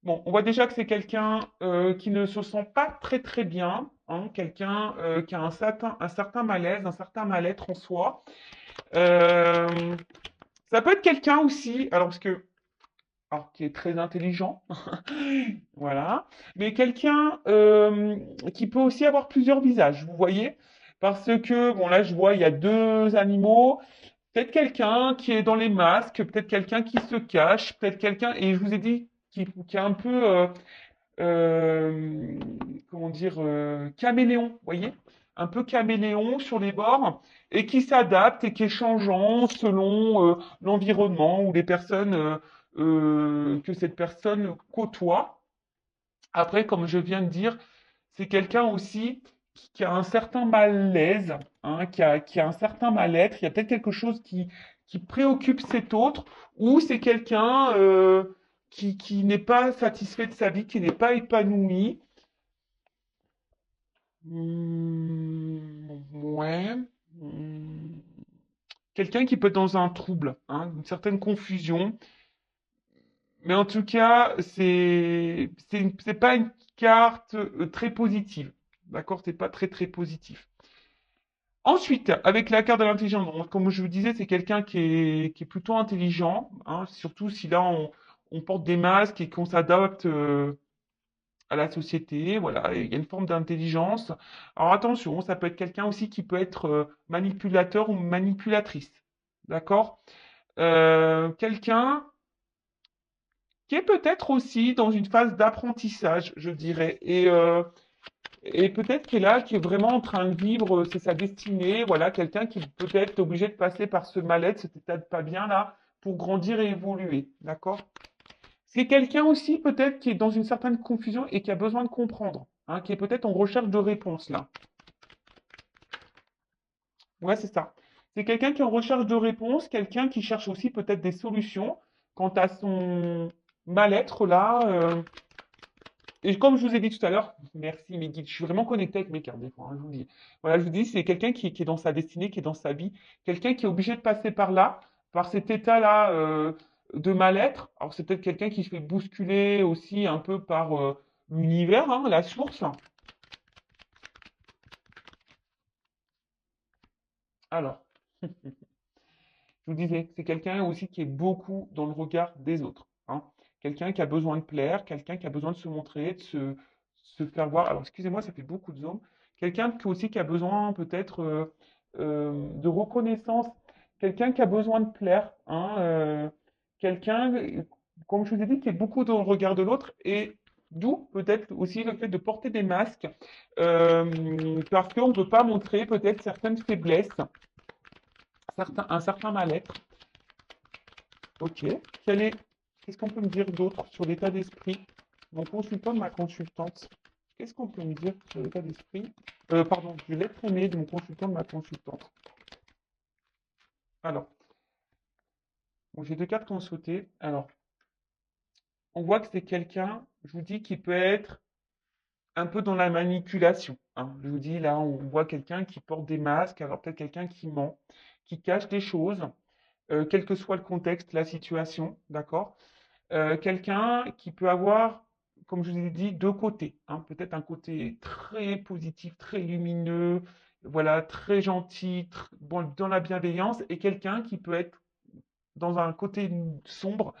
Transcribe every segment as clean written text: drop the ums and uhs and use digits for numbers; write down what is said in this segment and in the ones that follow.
Bon, on voit déjà que c'est quelqu'un qui ne se sent pas très très bien, hein, quelqu'un qui a un certain malaise, un certain mal-être en soi. Euh, Ça peut être quelqu'un aussi, alors parce que, alors, qui est très intelligent, voilà, mais quelqu'un qui peut aussi avoir plusieurs visages, vous voyez, parce que, bon là je vois, il y a deux animaux, peut-être quelqu'un qui est dans les masques, peut-être quelqu'un qui se cache, peut-être quelqu'un, et je vous ai dit, qui est un peu, euh, comment dire, caméléon, vous voyez, un peu caméléon sur les bords, et qui s'adapte et qui est changeant selon l'environnement ou les personnes que cette personne côtoie. Après, comme je viens de dire, c'est quelqu'un aussi qui a un certain malaise, hein, qui a un certain mal-être. Il y a peut-être quelque chose qui préoccupe cet autre, ou c'est quelqu'un qui n'est pas satisfait de sa vie, qui n'est pas épanoui. Ouais. Hmm. Quelqu'un qui peut être dans un trouble, hein, une certaine confusion. Mais en tout cas, c'est pas une carte très positive. D'accord? C'est pas très très positif. Ensuite, avec la carte de l'intelligence, donc, comme je vous disais, c'est quelqu'un qui est plutôt intelligent, hein, surtout si là on porte des masques et qu'on s'adapte à la société. Voilà, il y a une forme d'intelligence. Alors attention, ça peut être quelqu'un aussi qui peut être manipulateur ou manipulatrice. D'accord? Quelqu'un qui est peut-être aussi dans une phase d'apprentissage, je dirais, et peut-être qui est là, qui est vraiment en train de vivre, c'est sa destinée, voilà, quelqu'un qui peut-être est obligé de passer par ce mal-être, cet état de pas bien là, pour grandir et évoluer, d'accord? C'est quelqu'un aussi peut-être qui est dans une certaine confusion et qui a besoin de comprendre, hein, qui est peut-être en recherche de réponses là. Ouais, c'est ça. C'est quelqu'un qui est en recherche de réponses, quelqu'un qui cherche aussi peut-être des solutions quant à son mal-être là. Et comme je vous ai dit tout à l'heure, merci mes guides, je suis vraiment connecté avec mes cartes des fois, hein, je vous dis. Voilà, je vous dis, c'est quelqu'un qui est dans sa destinée, qui est dans sa vie, quelqu'un qui est obligé de passer par là, par cet état-là de mal-être. Alors c'est peut-être quelqu'un qui se fait bousculer aussi un peu par l'univers, hein, la source. Alors, je vous disais, c'est quelqu'un aussi qui est beaucoup dans le regard des autres, hein. Quelqu'un qui a besoin de plaire, quelqu'un qui a besoin de se montrer, se faire voir. Alors, excusez-moi, ça fait beaucoup de zoom. Quelqu'un qui aussi qui a besoin peut-être de reconnaissance, quelqu'un qui a besoin de plaire, hein, quelqu'un, comme je vous ai dit, qui est beaucoup dans le regard de l'autre et d'où peut-être aussi le fait de porter des masques parce qu'on ne peut pas montrer peut-être certaines faiblesses, un certain mal-être. Ok. Qu'est-ce qu'on peut me dire d'autre sur l'état d'esprit? Mon consultant de ma consultante. Qu'est-ce qu'on peut me dire sur l'état d'esprit? Pardon, du l'être aimé de mon consultant de ma consultante. Alors, bon, j'ai deux cartes qu'on sauté. Alors, on voit que c'est quelqu'un, je vous dis, qui peut être un peu dans la manipulation, hein. Je vous dis, là, on voit quelqu'un qui porte des masques, alors peut-être quelqu'un qui ment, qui cache des choses, quel que soit le contexte, la situation, d'accord? Quelqu'un qui peut avoir, comme je vous ai dit, deux côtés, hein. Peut-être un côté très positif, très lumineux, voilà, très gentil, bon, dans la bienveillance, et quelqu'un qui peut être dans un côté sombre,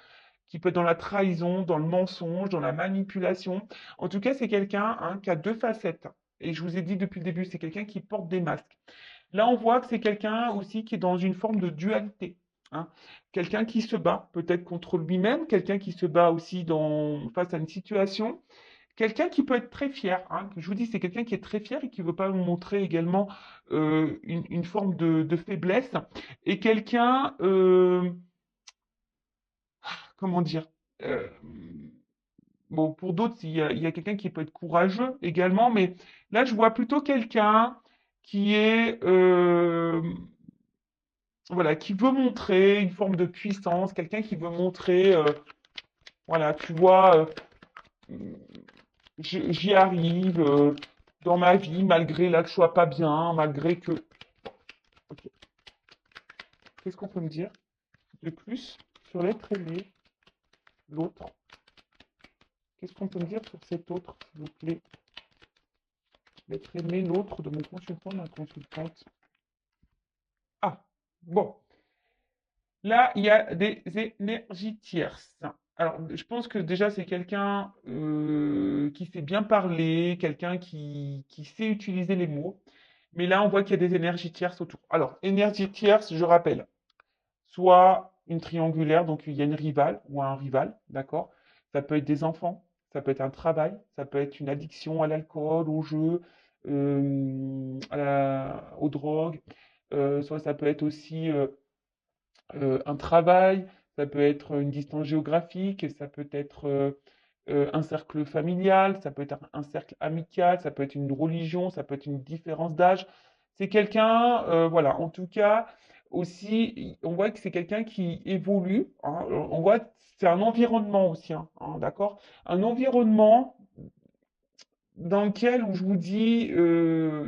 qui peut être dans la trahison, dans le mensonge, dans la manipulation. En tout cas, c'est quelqu'un, hein, qui a deux facettes. Et je vous ai dit depuis le début, c'est quelqu'un qui porte des masques. Là, on voit que c'est quelqu'un aussi qui est dans une forme de dualité, hein. Quelqu'un qui se bat peut-être contre lui-même, quelqu'un qui se bat aussi face à une situation, quelqu'un qui peut être très fier, hein. Je vous dis, c'est quelqu'un qui est très fier et qui ne veut pas montrer également une forme de faiblesse. Et quelqu'un, comment dire, euh, bon, pour d'autres, il y a quelqu'un qui peut être courageux également, mais là, je vois plutôt quelqu'un qui est, voilà, qui veut montrer une forme de puissance, quelqu'un qui veut montrer, voilà, tu vois, j'y arrive dans ma vie, malgré là que je sois pas bien, malgré que. Ok. Qu'est-ce qu'on peut me dire de plus sur l'être aimé, l'autre? Qu'est-ce qu'on peut me dire sur cet autre, s'il vous plaît? L'être aimé, l'autre de mon consultant, ma consultante. Ah, bon. Là, il y a des énergies tierces. Alors, je pense que déjà, c'est quelqu'un qui sait bien parler, quelqu'un qui sait utiliser les mots. Mais là, on voit qu'il y a des énergies tierces autour. Alors, énergie tierce, je rappelle, soit une triangulaire, donc il y a une rivale ou un rival, d'accord? Ça peut être des enfants, ça peut être un travail, ça peut être une addiction à l'alcool, au jeu, aux drogues, soit ça peut être aussi un travail, ça peut être une distance géographique, ça peut être un cercle familial, ça peut être un cercle amical, ça peut être une religion, ça peut être une différence d'âge. C'est quelqu'un, voilà, en tout cas, aussi, on voit que c'est quelqu'un qui évolue, hein, on voit que c'est un environnement aussi, hein, d'accord? Un environnement dans lequel, où je vous dis,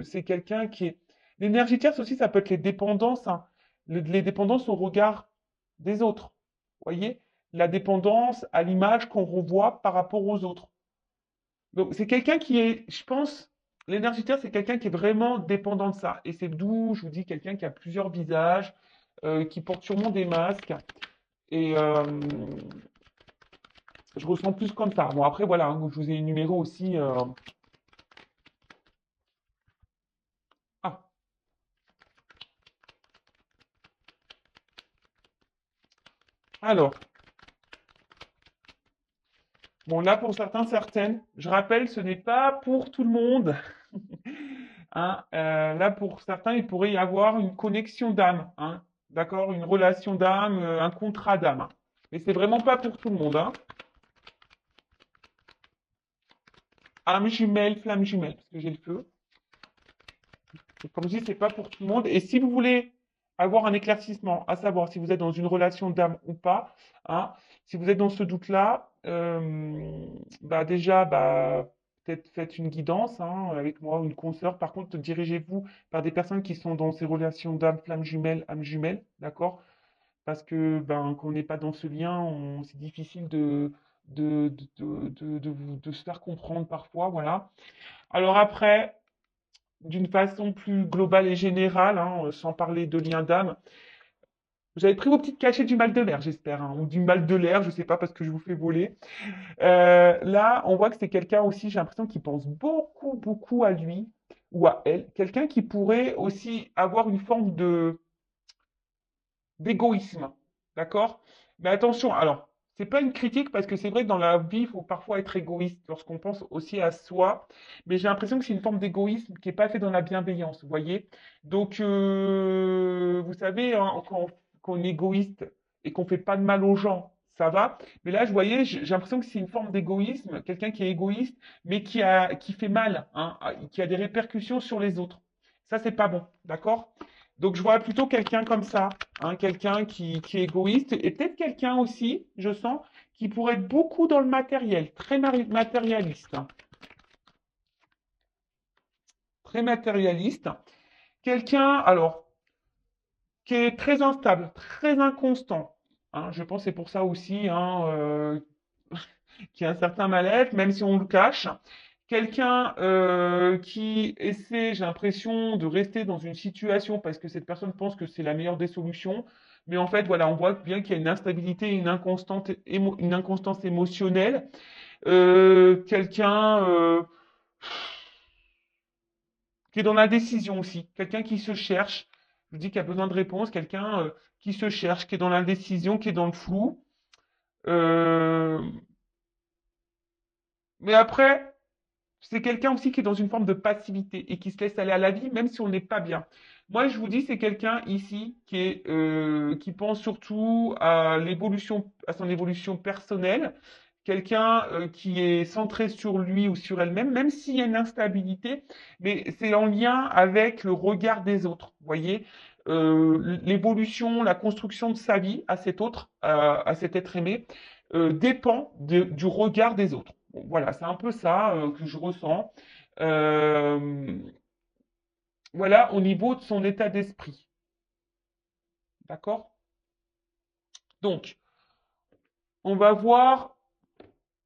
c'est quelqu'un qui est... L'énergie tierce aussi, ça peut être les dépendances, hein, les dépendances au regard des autres. Vous voyez? La dépendance à l'image qu'on revoit par rapport aux autres. Donc, c'est quelqu'un qui est, je pense, l'énergie tierce, c'est quelqu'un qui est vraiment dépendant de ça. Et c'est d'où, je vous dis, quelqu'un qui a plusieurs visages, qui porte sûrement des masques. Et je ressens plus comme ça. Bon, après, voilà, hein, je vous ai énuméré aussi. Ah, alors. Bon, là, pour certains, certaines, je rappelle, ce n'est pas pour tout le monde. Hein. Là, pour certains, il pourrait y avoir une connexion d'âme, hein. D'accord? Une relation d'âme, un contrat d'âme, hein. Mais c'est vraiment pas pour tout le monde, hein. Âme jumelle, flamme jumelle, parce que j'ai le feu. Et comme je dis, c'est pas pour tout le monde. Et si vous voulez avoir un éclaircissement, à savoir si vous êtes dans une relation d'âme ou pas, hein, si vous êtes dans ce doute-là, bah déjà, bah, peut-être faites une guidance, hein, avec moi ou une consoeur. Par contre, dirigez-vous par des personnes qui sont dans ces relations d'âme, flamme jumelle, âme jumelle, d'accord? Parce que ben, quand on n'est pas dans ce lien, c'est difficile de se faire comprendre parfois, voilà. Alors après, d'une façon plus globale et générale, hein, sans parler de lien d'âme. Vous avez pris vos petites cachets du mal de l'air, j'espère, hein, ou du mal de l'air, je ne sais pas, parce que je vous fais voler. Là, on voit que c'est quelqu'un aussi, j'ai l'impression qu'il pense beaucoup, beaucoup à lui ou à elle. Quelqu'un qui pourrait aussi avoir une forme de d'égoïsme, d'accord? Mais attention, alors, c'est pas une critique parce que c'est vrai que dans la vie, il faut parfois être égoïste lorsqu'on pense aussi à soi, mais j'ai l'impression que c'est une forme d'égoïsme qui n'est pas fait dans la bienveillance, vous voyez? Donc, vous savez, hein, quand on est égoïste et qu'on fait pas de mal aux gens, ça va. Mais là, je voyais, j'ai l'impression que c'est une forme d'égoïsme, quelqu'un qui est égoïste, mais qui fait mal, hein, qui a des répercussions sur les autres. Ça, c'est pas bon, d'accord? Donc, je vois plutôt quelqu'un comme ça, hein, quelqu'un qui est égoïste, et peut-être quelqu'un aussi, je sens, qui pourrait être beaucoup dans le matériel, très matérialiste, hein, très matérialiste. Quelqu'un, alors, qui est très instable, très inconstant, hein, je pense que c'est pour ça aussi, hein, qui a un certain mal-être, même si on le cache. Quelqu'un qui essaie, j'ai l'impression, de rester dans une situation parce que cette personne pense que c'est la meilleure des solutions. Mais en fait, voilà, on voit bien qu'il y a une instabilité, une inconstance émotionnelle. Quelqu'un qui est dans la décision aussi. Quelqu'un qui se cherche. Je dis qu'il y a besoin de réponse. Quelqu'un qui se cherche, qui est dans l'indécision, qui est dans le flou. Euh, mais après, c'est quelqu'un aussi qui est dans une forme de passivité et qui se laisse aller à la vie, même si on n'est pas bien. Moi, je vous dis, c'est quelqu'un ici qui pense surtout à l'évolution, à son évolution personnelle, quelqu'un qui est centré sur lui ou sur elle-même, même s'il y a une instabilité, mais c'est en lien avec le regard des autres. Vous voyez, l'évolution, la construction de sa vie à cet autre, à cet être aimé, dépend du regard des autres. Bon, voilà, c'est un peu ça que je ressens. Euh, voilà, au niveau de son état d'esprit. D'accord? Donc, on va voir.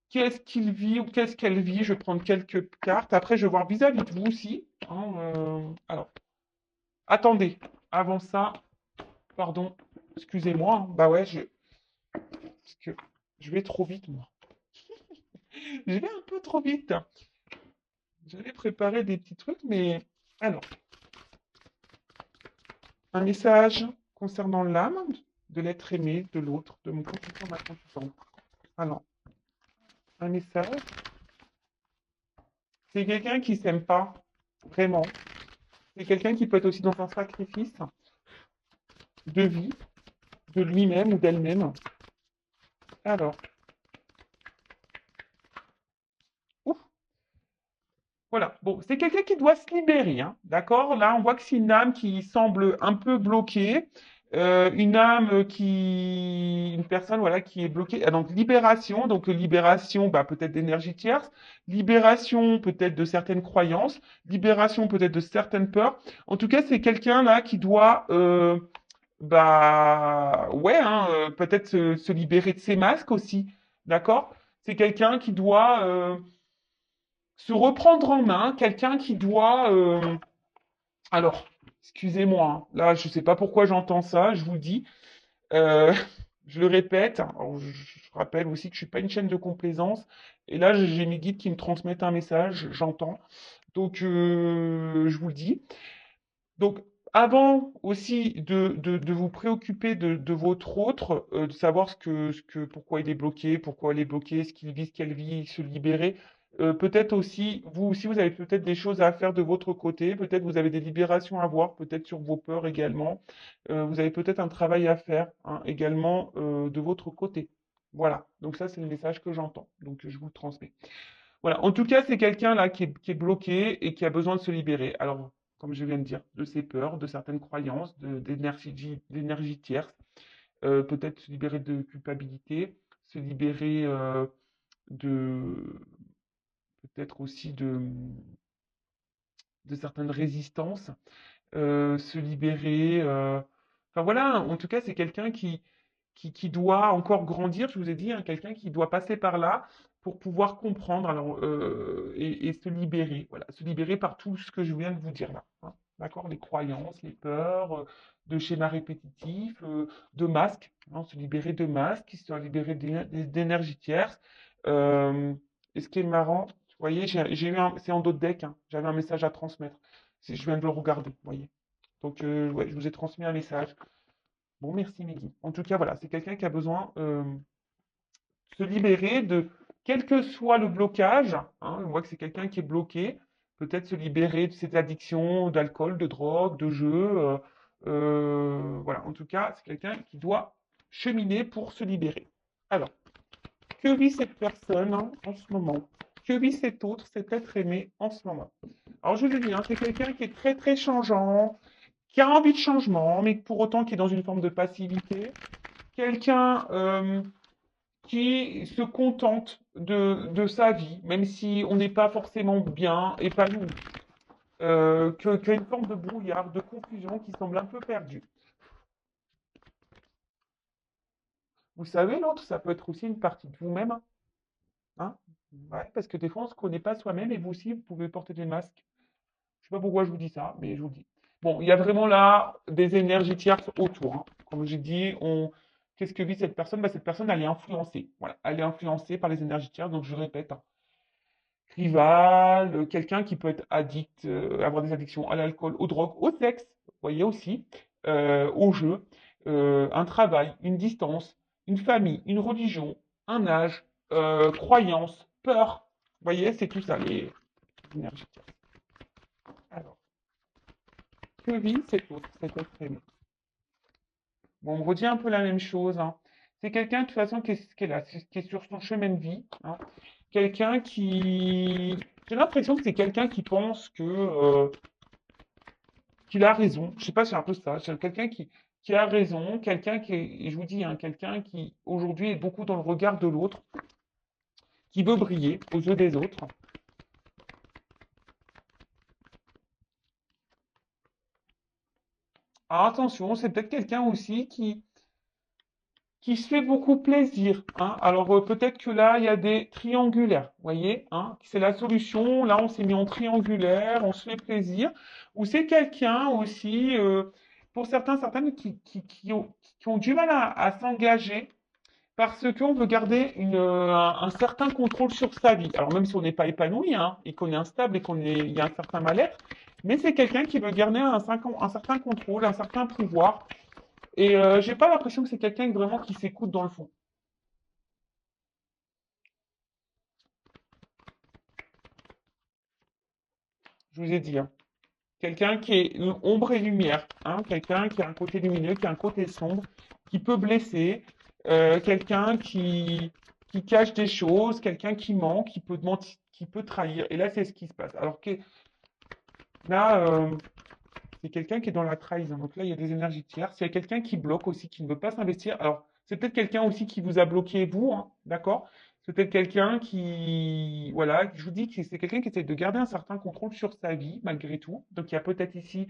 qu'est-ce qu'il vit ou qu'est-ce qu'elle vit. Je vais prendre quelques cartes. Après, je vais voir vis-à-vis de vous aussi, hein, alors, attendez. Avant ça, pardon, excusez-moi, hein. Bah ouais, parce que je vais trop vite, moi. Je vais un peu trop vite. J'avais préparé des petits trucs, mais alors, un message concernant l'âme de l'être aimé, de l'autre, de mon consultant, ma consultante. Alors, un message. C'est quelqu'un qui s'aime pas, vraiment. C'est quelqu'un qui peut être aussi dans un sacrifice de vie, de lui-même ou d'elle-même. Alors, ouf, voilà. Bon, c'est quelqu'un qui doit se libérer, hein, d'accord? Là, on voit que c'est une âme qui semble un peu bloquée, une âme une personne, voilà, qui est bloquée. Ah, donc, libération, libération, bah, peut-être d'énergie tierce, libération peut-être de certaines croyances, libération peut-être de certaines peurs. En tout cas, c'est quelqu'un là qui doit, bah, ouais, hein, peut-être se libérer de ses masques aussi, d'accord? C'est quelqu'un qui doit se reprendre en main, quelqu'un qui doit... alors, excusez-moi, hein, là, je ne sais pas pourquoi j'entends ça, je vous le dis. Euh, je le répète, hein, alors, je rappelle aussi que je ne suis pas une chaîne de complaisance. Et là, j'ai mes guides qui me transmettent un message, j'entends. Donc, je vous le dis. Donc, avant aussi de vous préoccuper de votre autre, de savoir pourquoi il est bloqué, pourquoi elle est bloquée, ce qu'il vit, ce qu'elle vit, se libérer, peut-être aussi, vous avez peut-être des choses à faire de votre côté, peut-être vous avez des libérations à voir, peut-être sur vos peurs également. Vous avez peut-être un travail à faire, hein, également de votre côté. Voilà, donc ça c'est le message que j'entends, donc je vous le transmets. Voilà. En tout cas, c'est quelqu'un là qui est bloqué et qui a besoin de se libérer. Alors, comme je viens de dire, de ses peurs, de certaines croyances, d'énergie tierce, peut-être se libérer de culpabilité, se libérer de peut-être aussi de certaines résistances, se libérer. Enfin voilà, en tout cas, c'est quelqu'un qui doit encore grandir, je vous ai dit, hein, quelqu'un qui doit passer par là pour pouvoir comprendre alors, et se libérer. Voilà, se libérer par tout ce que je viens de vous dire là, hein. D'accord? Les croyances, les peurs, de schémas répétitifs, de masques, hein, se libérer de masques, se libérer d'énergie tierce. Euh, et ce qui est marrant, vous voyez, c'est en d'autres deck, hein, j'avais un message à transmettre. Je viens de le regarder, vous voyez. Donc, ouais, je vous ai transmis un message. Bon, merci Meggy. En tout cas, voilà, c'est quelqu'un qui a besoin de se libérer de quel que soit le blocage, hein, on voit que c'est quelqu'un qui est bloqué, peut-être se libérer de ses addictions d'alcool, de drogue, de jeux. Voilà, en tout cas, c'est quelqu'un qui doit cheminer pour se libérer. Alors, que vit cette personne, hein, en ce moment? Que vit cet autre, cet être aimé en ce moment? Alors, je vous ai dit, hein, c'est quelqu'un qui est très, très changeant, qui a envie de changement, mais pour autant qui est dans une forme de passivité. Quelqu'un qui se contente de sa vie, même si on n'est pas forcément bien épanoui. Qu'il y a une forme de brouillard, de confusion qui semble un peu perdue. Vous savez, l'autre, ça peut être aussi une partie de vous-même, hein. Ouais, parce que des fois, on ne se connaît pas soi-même et vous aussi, vous pouvez porter des masques. Je ne sais pas pourquoi je vous dis ça, mais je vous le dis. Bon, il y a vraiment là des énergies tierces autour, hein. Comme j'ai dit, qu'est-ce que vit cette personne? Bah, cette personne, elle est influencée. Voilà, elle est influencée par les énergies tierces. Donc, je répète, hein, rival, quelqu'un qui peut être addict, avoir des addictions à l'alcool, aux drogues, au sexe, vous voyez aussi, au jeu, un travail, une distance, une famille, une religion, un âge, croyance, peur. Vous voyez, c'est tout ça, les énergies tierces. Alors, que vit cet être aimé? Bon, on redit un peu la même chose, hein. C'est quelqu'un, de toute façon, qui est là, qui est sur son chemin de vie, hein. Quelqu'un qui... J'ai l'impression que c'est quelqu'un qui pense qu'il a raison. Je sais pas, c'est un peu ça. C'est quelqu'un qui a raison, quelqu'un qui est, et je vous dis, hein, quelqu'un qui, aujourd'hui, est beaucoup dans le regard de l'autre, qui veut briller aux yeux des autres. Alors attention, c'est peut-être quelqu'un aussi qui se fait beaucoup plaisir, hein. Alors peut-être que là, il y a des triangulaires, vous voyez, hein, c'est la solution. Là, on s'est mis en triangulaire, on se fait plaisir. Ou c'est quelqu'un aussi, pour certains, certaines qui ont du mal à s'engager parce qu'on veut garder un certain contrôle sur sa vie. Alors même si on n'est pas épanoui, hein, et qu'on est instable et il y a un certain mal-être, mais c'est quelqu'un qui veut garder un certain contrôle, un certain pouvoir. Et j'ai pas l'impression que c'est quelqu'un vraiment qui s'écoute dans le fond. Je vous ai dit, hein. Quelqu'un qui est ombre et lumière, hein. Quelqu'un qui a un côté lumineux, qui a un côté sombre, qui peut blesser, quelqu'un qui cache des choses, quelqu'un qui ment, qui peut mentir, qui peut trahir. Et là, c'est ce qui se passe. Alors que là, c'est quelqu'un qui est dans la trahison. Donc là, il y a des énergies tierces. Il y a quelqu'un qui bloque aussi, qui ne veut pas s'investir. Alors, c'est peut-être quelqu'un aussi qui vous a bloqué, vous, hein, d'accord? C'est peut-être quelqu'un qui, voilà, je vous dis que c'est quelqu'un qui essaie de garder un certain contrôle sur sa vie, malgré tout. Donc, il y a peut-être ici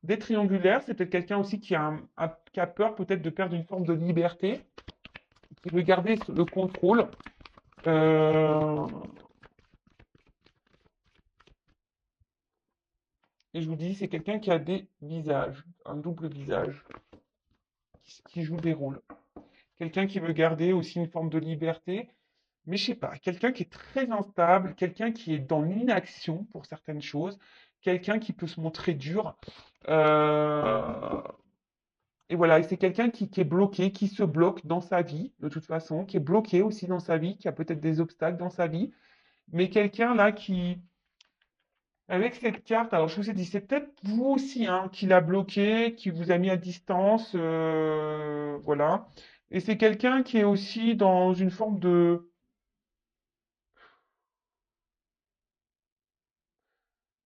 des triangulaires. C'est peut-être quelqu'un aussi qui a, qui a peur peut-être de perdre une forme de liberté, qui veut garder le contrôle. Euh, et je vous dis, c'est quelqu'un qui a des visages, un double visage, qui joue des rôles. Quelqu'un qui veut garder aussi une forme de liberté, mais je sais pas, quelqu'un qui est très instable, quelqu'un qui est dans l'inaction pour certaines choses, quelqu'un qui peut se montrer dur. Euh, et voilà, et c'est quelqu'un qui est bloqué, qui se bloque dans sa vie, de toute façon, qui est bloqué aussi dans sa vie, qui a peut-être des obstacles dans sa vie, mais quelqu'un là qui, avec cette carte, alors je vous ai dit, c'est peut-être vous aussi hein, qui l'a bloqué, qui vous a mis à distance, voilà. Et c'est quelqu'un qui est aussi dans une forme de...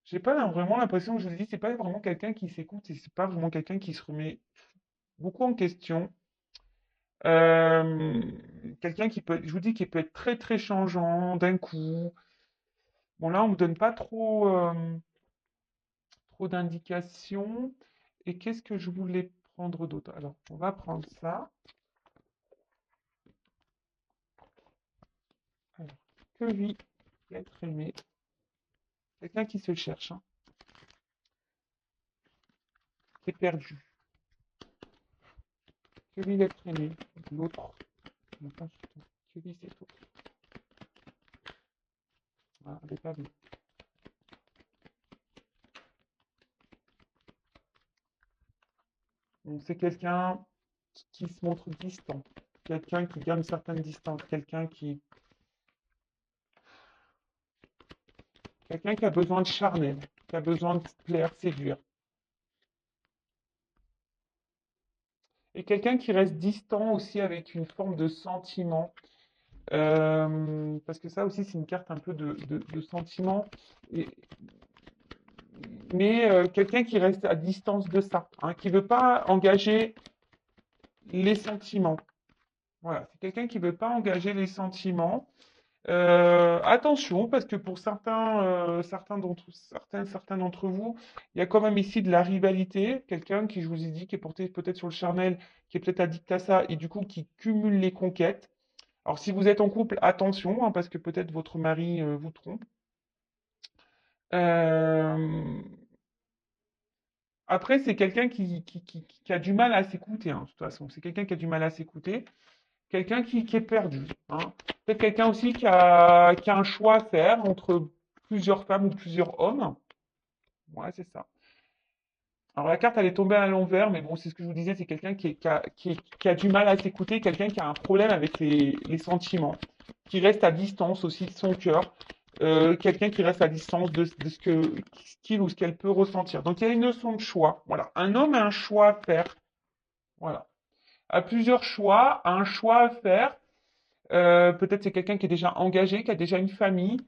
J'ai pas vraiment l'impression que je vous ai dit, c'est pas vraiment quelqu'un qui s'écoute et c'est pas vraiment quelqu'un qui se remet beaucoup en question. Euh, quelqu'un qui peut, je vous dis, qui peut être très très changeant d'un coup. Bon là, on me donne pas trop d'indications. Et qu'est-ce que je voulais prendre d'autre? Alors, on va prendre ça. Alors, que vit l'être aimé? Quelqu'un qui se cherche, hein, qui est perdu. Que vit l'être aimé? L'autre. Non, pas du tout. Que vit cet autre? Ah, elle n'est pas vue. Donc, c'est quelqu'un qui se montre distant, quelqu'un qui garde une certaine distance, quelqu'un qui a besoin de charmer, qui a besoin de plaire, séduire. Et quelqu'un qui reste distant aussi avec une forme de sentiment. Parce que ça aussi, c'est une carte un peu de sentiment. Et- mais quelqu'un qui reste à distance de ça, hein, qui ne veut pas engager les sentiments. Voilà, c'est quelqu'un qui ne veut pas engager les sentiments. Attention, parce que pour certains d'entre vous, il y a quand même ici de la rivalité. Quelqu'un qui, je vous ai dit, qui est porté peut-être sur le charnel, qui est peut-être addict à ça, et du coup qui cumule les conquêtes. Alors, si vous êtes en couple, attention, hein, parce que peut-être votre mari vous trompe. Euh, Après, c'est quelqu'un qui a du mal à s'écouter, hein, de toute façon. C'est quelqu'un qui a du mal à s'écouter. Quelqu'un qui est perdu, hein. Peut-être quelqu'un aussi qui a un choix à faire entre plusieurs femmes ou plusieurs hommes. Ouais, c'est ça. Alors la carte, elle est tombée à l'envers, mais bon, c'est ce que je vous disais, c'est quelqu'un qui a du mal à s'écouter, quelqu'un qui a un problème avec les sentiments, qui reste à distance aussi de son cœur, quelqu'un qui reste à distance de ce que ce qu'il ou ce qu'elle peut ressentir. Donc il y a une notion de choix. Voilà. Un homme a un choix à faire. Voilà. A plusieurs choix, a un choix à faire. Peut-être c'est quelqu'un qui est déjà engagé, qui a déjà une famille,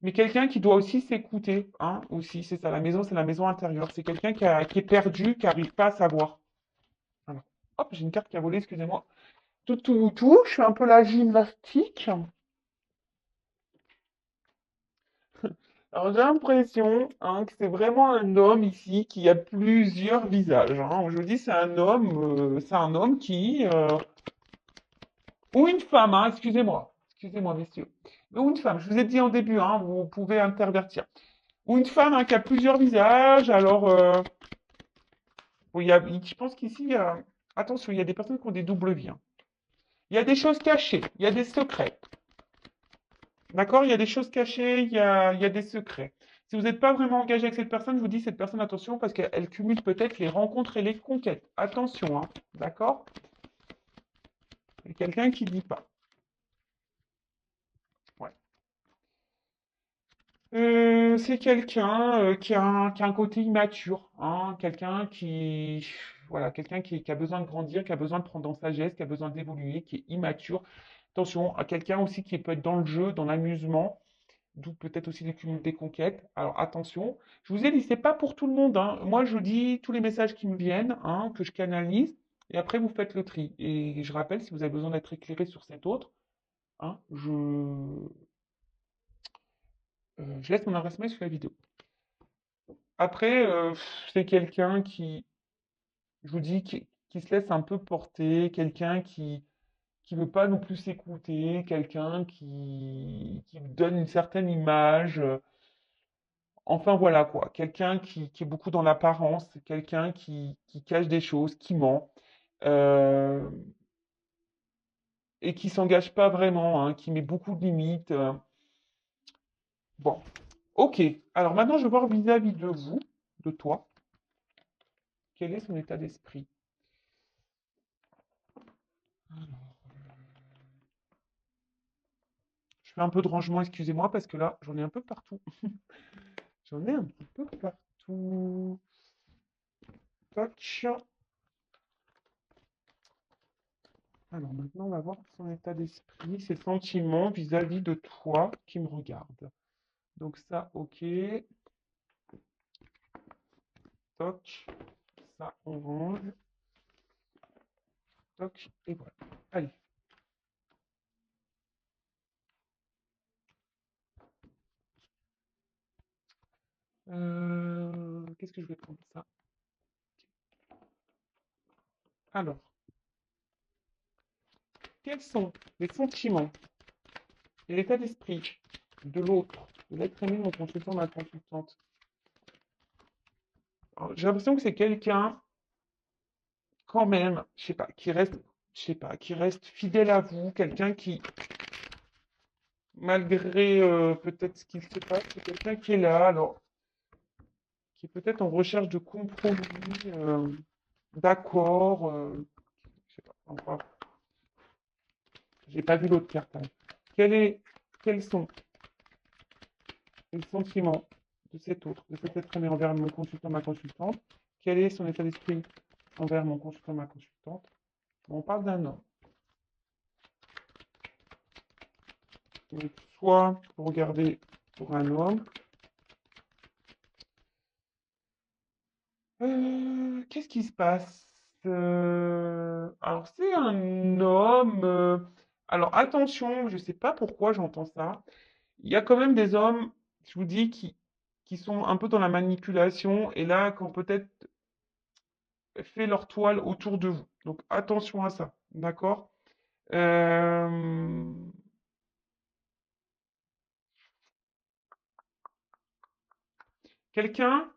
mais quelqu'un qui doit aussi s'écouter, hein, aussi, c'est ça, la maison, c'est la maison intérieure. C'est quelqu'un qui est perdu, qui n'arrive pas à savoir. Voilà. Hop, j'ai une carte qui a volé, excusez-moi. Tout, je fais un peu la gymnastique. Alors, j'ai l'impression hein, que c'est vraiment un homme ici qui a plusieurs visages. Hein. Je vous dis, c'est un homme qui, ou une femme, hein, excusez-moi, messieurs, ou une femme. Je vous ai dit en début, hein, vous pouvez intervertir. Ou une femme hein, qui a plusieurs visages. Alors, bon, je pense qu'ici, attention, il y a des personnes qui ont des doubles vies. Hein. Il y a des choses cachées, il y a des secrets. D'accord? Il y a des choses cachées, il y a des secrets. Si vous n'êtes pas vraiment engagé avec cette personne, je vous dis cette personne, attention, parce qu'elle cumule peut-être les rencontres et les conquêtes. Attention, hein. D'accord? C'est quelqu'un qui ne dit pas. Ouais. C'est quelqu'un qui a un côté immature, hein, quelqu'un qui a besoin de grandir, qui a besoin de prendre en sagesse, qui a besoin d'évoluer, qui est immature. Attention, à quelqu'un aussi qui peut être dans le jeu, dans l'amusement, d'où peut-être aussi le cumul des conquêtes. Alors attention, je vous ai dit, c'est pas pour tout le monde. Hein. Moi, je dis tous les messages qui me viennent, hein, que je canalise, et après vous faites le tri. Et je rappelle, si vous avez besoin d'être éclairé sur cet autre, hein, je laisse mon adresse mail sur la vidéo. Après, c'est quelqu'un qui, je vous dis, qui se laisse un peu porter, quelqu'un qui veut pas non plus s'écouter, quelqu'un qui donne une certaine image. Enfin voilà quoi, quelqu'un qui est beaucoup dans l'apparence, quelqu'un qui cache des choses, qui ment, euh, et qui s'engage pas vraiment, hein, qui met beaucoup de limites. Bon, ok. Alors maintenant, je vais voir vis-à-vis de vous, de toi, quel est son état d'esprit. Je fais un peu de rangement, excusez-moi, parce que là, j'en ai un peu partout. J'en ai un petit peu partout. Tac. Alors maintenant, on va voir son état d'esprit, ses sentiments vis-à-vis de toi qui me regarde. Donc ça, ok. Toc. Ça, on range. Toc. Et voilà. Allez. Qu'est-ce que je vais prendre ça? Alors, quels sont les sentiments et l'état d'esprit de l'autre, de l'être aimé, mon consultant, ma consultante? Alors, j'ai l'impression que c'est quelqu'un, quand même, je sais pas, je sais pas, qui reste fidèle à vous, quelqu'un qui, malgré peut-être ce qu'il se passe, c'est quelqu'un qui est là, alors, qui est peut-être en recherche de compromis, d'accord, je sais pas, enfin, j'ai pas vu l'autre carte. Hein. Quel est, quels sont les sentiments de cet autre, de cet être aimé envers mon consultant, ma consultante? Quel est son état d'esprit envers mon consultant, ma consultante? On parle d'un homme. Donc, soit vous regardez pour un homme. Qu'est-ce qui se passe? Alors, c'est un homme. Alors, attention, je ne sais pas pourquoi j'entends ça. Il y a quand même des hommes, je vous dis, qui sont un peu dans la manipulation et là, qui ont peut-être fait leur toile autour de vous. Donc, attention à ça, d'accord? Euh, Quelqu'un,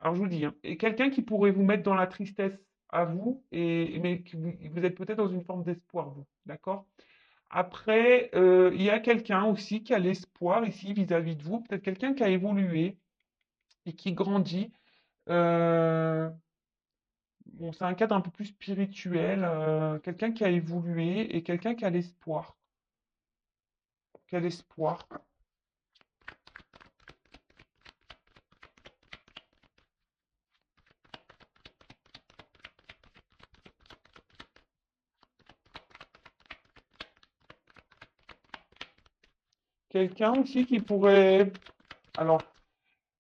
alors je vous le dis, hein, et quelqu'un qui pourrait vous mettre dans la tristesse à vous, mais que vous êtes peut-être dans une forme d'espoir, vous, d'accord? Après, il y a quelqu'un aussi qui a l'espoir ici vis-à-vis de vous, peut-être quelqu'un qui a évolué et qui grandit. Euh, bon, c'est un cadre un peu plus spirituel, quelqu'un qui a évolué et quelqu'un qui a l'espoir. Qui a l'espoir. Quelqu'un aussi qui pourrait. Alors,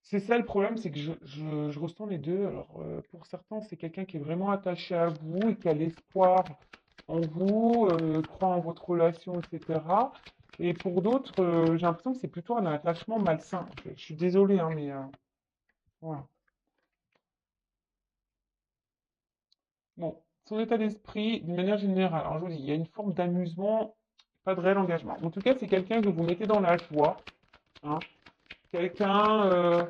c'est ça le problème, c'est que je ressens les deux. Alors, pour certains, c'est quelqu'un qui est vraiment attaché à vous et qui a l'espoir en vous, croit en votre relation, etc. Et pour d'autres, j'ai l'impression que c'est plutôt un attachement malsain. Je suis désolé, hein, mais voilà. Bon, son état d'esprit, d'une manière générale, alors je vous dis, il y a une forme d'amusement, pas de réel engagement. En tout cas, c'est quelqu'un que vous mettez dans la joie, hein. Quelqu'un